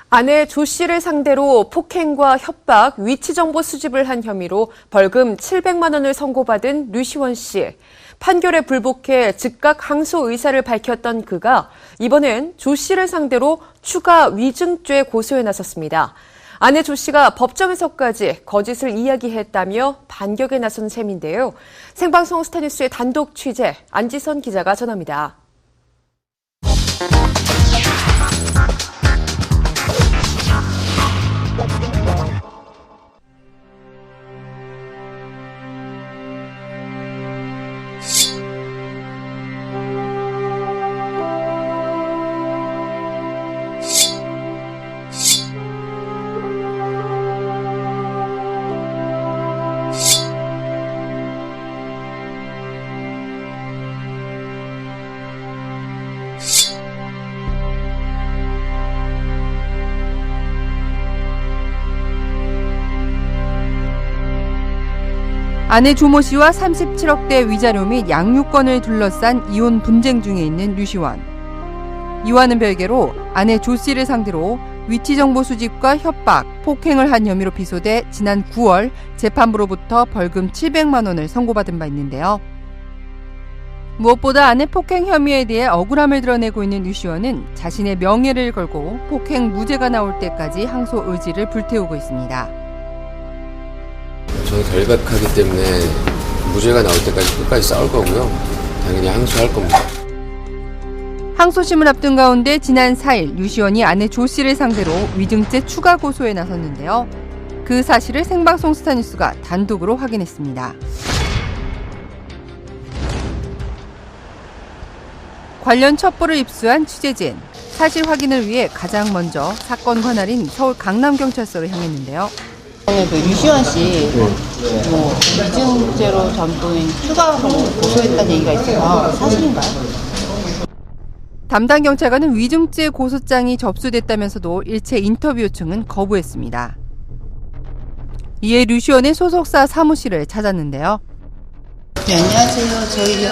아내 조 씨를 상대로 폭행과 협박, 위치 정보 수집을 한 혐의로 벌금 700만 원을 선고받은 류시원 씨. 판결에 불복해 즉각 항소 의사를 밝혔던 그가 이번엔 조 씨를 상대로 추가 위증죄 고소에 나섰습니다. 아내 조 씨가 법정에서까지 거짓을 이야기했다며 반격에 나선 셈인데요. 생방송 스타뉴스의 단독 취재 안지선 기자가 전합니다. 아내 조모 씨와 37억대 위자료 및 양육권을 둘러싼 이혼 분쟁 중에 있는 류시원. 이와는 별개로 아내 조 씨를 상대로 위치 정보 수집과 협박, 폭행을 한 혐의로 기소돼 지난 9월 재판부로부터 벌금 700만 원을 선고받은 바 있는데요. 무엇보다 아내 폭행 혐의에 대해 억울함을 드러내고 있는 류시원은 자신의 명예를 걸고 폭행 무죄가 나올 때까지 항소 의지를 불태우고 있습니다. 저는 결박하기 때문에 무죄가 나올 때까지 끝까지 싸울 거고요. 당연히 항소할 겁니다. 항소심을 앞둔 가운데 지난 4일 류시원이 아내 조 씨를 상대로 위증죄 추가 고소에 나섰는데요. 그 사실을 생방송 스타뉴스가 단독으로 확인했습니다. 관련 첩보를 입수한 취재진. 사실 확인을 위해 가장 먼저 사건 관할인 서울 강남경찰서로 향했는데요. 그 류시원 씨, 위증죄로 전부인 추가로 고소했다는 얘기가 있어서 사실인가요? 담당 경찰관은 위증죄 고소장이 접수됐다면서도 일체 인터뷰 요청은 거부했습니다. 이에 류시원의 소속사 사무실을 찾았는데요. 네, 안녕하세요. 저희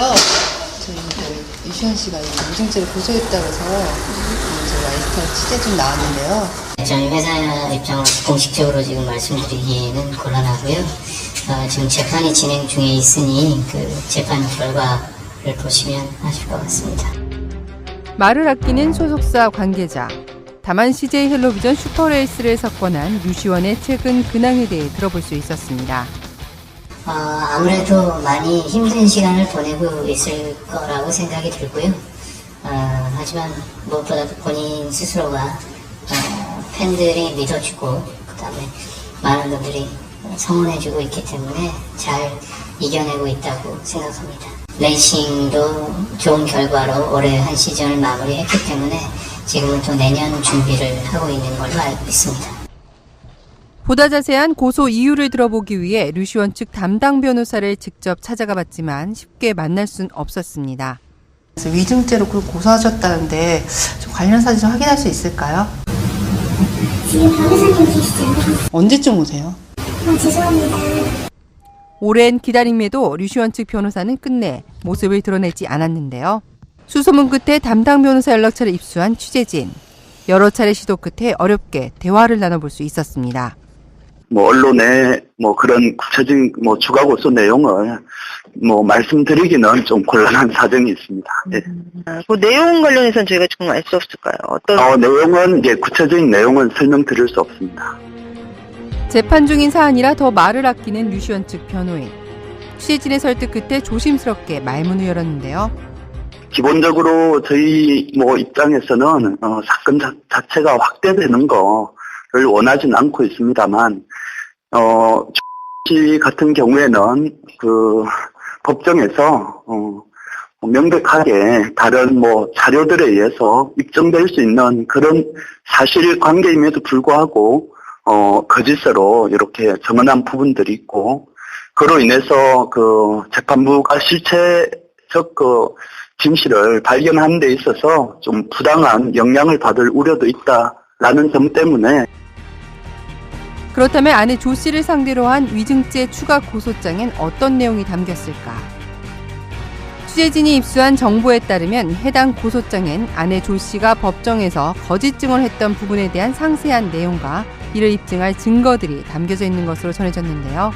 류시원 씨가 위증죄를 고소했다고 해서 저희 와이스타 취재 좀 나왔는데요. 저희 회사 입장을 공식적으로 지금 말씀드리기에는 곤란하고요. 지금 재판이 진행 중에 있으니 그 재판 결과를 보시면 아실 것 같습니다. 말을 아끼는 소속사 관계자. 다만 CJ 헬로비전 슈퍼레이스를 석권한 류시원의 최근 근황에 대해 들어볼 수 있었습니다. 아무래도 많이 힘든 시간을 보내고 있을 거라고 생각이 들고요. 하지만 무엇보다도 본인 스스로가 팬들이 믿어주고 그다음에 많은 분들이 성원해주고 있기 때문에 잘 이겨내고 있다고 생각합니다. 레이싱도 좋은 결과로 올해 한 시즌을 마무리했기 때문에 지금은 또 내년 준비를 하고 있는 걸로 알고 있습니다. 보다 자세한 고소 이유를 들어보기 위해 류시원 측 담당 변호사를 직접 찾아가 봤지만 쉽게 만날 순 없었습니다. 위증죄로 고소하셨다는데 좀 관련 사진 좀 확인할 수 있을까요? 지금 변호사님 계시잖아요. 언제쯤 오세요? 죄송합니다. 오랜 기다림에도 류시원 측 변호사는 끝내 모습을 드러내지 않았는데요. 수소문 끝에 담당 변호사 연락처를 입수한 취재진. 여러 차례 시도 끝에 어렵게 대화를 나눠볼 수 있었습니다. 언론에 그런 구체적인 추가 고소 내용을 말씀드리기는 좀 곤란한 사정이 있습니다. 네. 그 내용 관련해서는 저희가 지금 알 수 없을까요? 어떤 내용은 구체적인 내용은 설명드릴 수 없습니다. 재판 중인 사안이라 더 말을 아끼는 류시원 측 변호인. 취재진의 설득 끝에 조심스럽게 말문을 열었는데요. 기본적으로 저희 입장에서는 사건 자체가 확대되는 거를 원하지는 않고 있습니다만 씨 같은 경우에는 그 법정에서 명백하게 다른 자료들에 의해서 입증될 수 있는 그런 사실관계임에도 불구하고 거짓으로 이렇게 정언한 부분들이 있고 그로 인해서 그 재판부가 실체적 진실을 발견하는 데 있어서 좀 부당한 영향을 받을 우려도 있다라는 점 때문에. 그렇다면 아내 조 씨를 상대로 한 위증죄 추가 고소장엔 어떤 내용이 담겼을까? 취재진이 입수한 정보에 따르면 해당 고소장엔 아내 조 씨가 법정에서 거짓 증언을 했던 부분에 대한 상세한 내용과 이를 입증할 증거들이 담겨져 있는 것으로 전해졌는데요.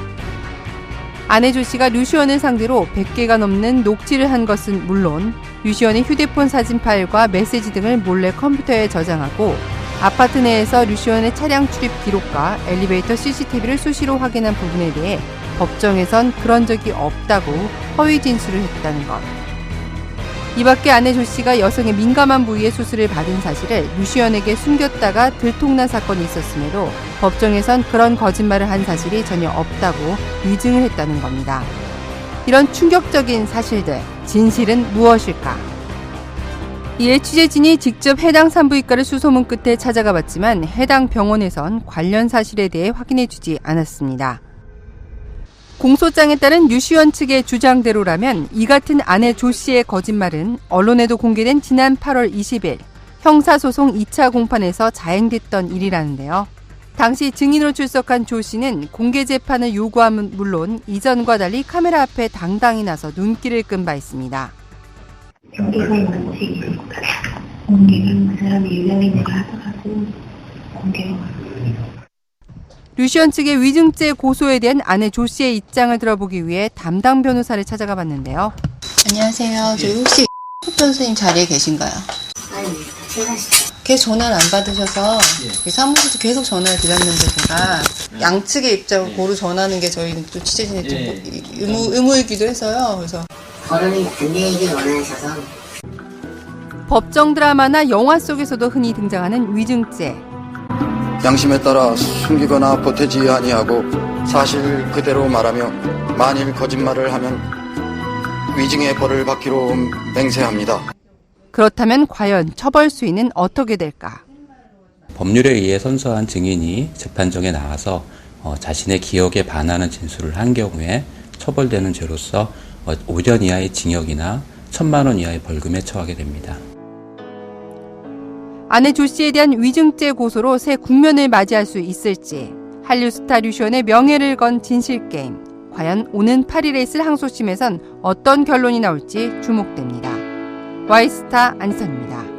아내 조 씨가 류시원을 상대로 100개가 넘는 녹취를 한 것은 물론 류시원의 휴대폰 사진 파일과 메시지 등을 몰래 컴퓨터에 저장하고 아파트 내에서 류시원의 차량 출입 기록과 엘리베이터 CCTV를 수시로 확인한 부분에 대해 법정에선 그런 적이 없다고 허위 진술을 했다는 것. 이 밖에 아내 조 씨가 여성의 민감한 부위에 수술을 받은 사실을 류시원에게 숨겼다가 들통난 사건이 있었음에도 법정에선 그런 거짓말을 한 사실이 전혀 없다고 위증을 했다는 겁니다. 이런 충격적인 사실들, 진실은 무엇일까? 이에 취재진이 직접 해당 산부인과를 수소문 끝에 찾아가 봤지만 해당 병원에선 관련 사실에 대해 확인해주지 않았습니다. 공소장에 따른 류시원 측의 주장대로라면 이 같은 아내 조 씨의 거짓말은 언론에도 공개된 지난 8월 20일 형사소송 2차 공판에서 자행됐던 일이라는데요. 당시 증인으로 출석한 조 씨는 공개 재판을 요구함은 물론 이전과 달리 카메라 앞에 당당히 나서 눈길을 끈 바 있습니다. 여기가 뭔지 공개는 그 사람이 유명인으로 하더라도 공개를 류시원 측의 위증죄 고소에 대한 아내 조 씨의 입장을 들어보기 위해 담당 변호사를 찾아가 봤는데요. 안녕하세요. 저희 혹시 변호사님 자리에 계신가요? 아니, 퇴근하시죠. 계속 전화를 안 받으셔서 사무실도 계속 전화를 드렸는데 제가 양측의 입장을 고루 전하는 게 저희는 또 취재진의 좀 의무이기도 해서요. 그래서 거론이 안 되길 원하셔서. 법정 드라마나 영화 속에서도 흔히 등장하는 위증죄. 양심에 따라 숨기거나 보태지 아니하고 사실 그대로 말하며 만일 거짓말을 하면 위증의 벌을 받기로 맹세합니다. 그렇다면 과연 처벌 수위는 어떻게 될까? 법률에 의해 선서한 증인이 재판정에 나와서 자신의 기억에 반하는 진술을 한 경우에 처벌되는 죄로서 5년 이하의 징역이나 1,000만 원 이하의 벌금에 처하게 됩니다. 아내 조 씨에 대한 위증죄 고소로 새 국면을 맞이할 수 있을지, 한류 스타 류시원의 명예를 건 진실게임, 과연 오는 8일에 있을 항소심에선 어떤 결론이 나올지 주목됩니다. Y스타 안선입니다.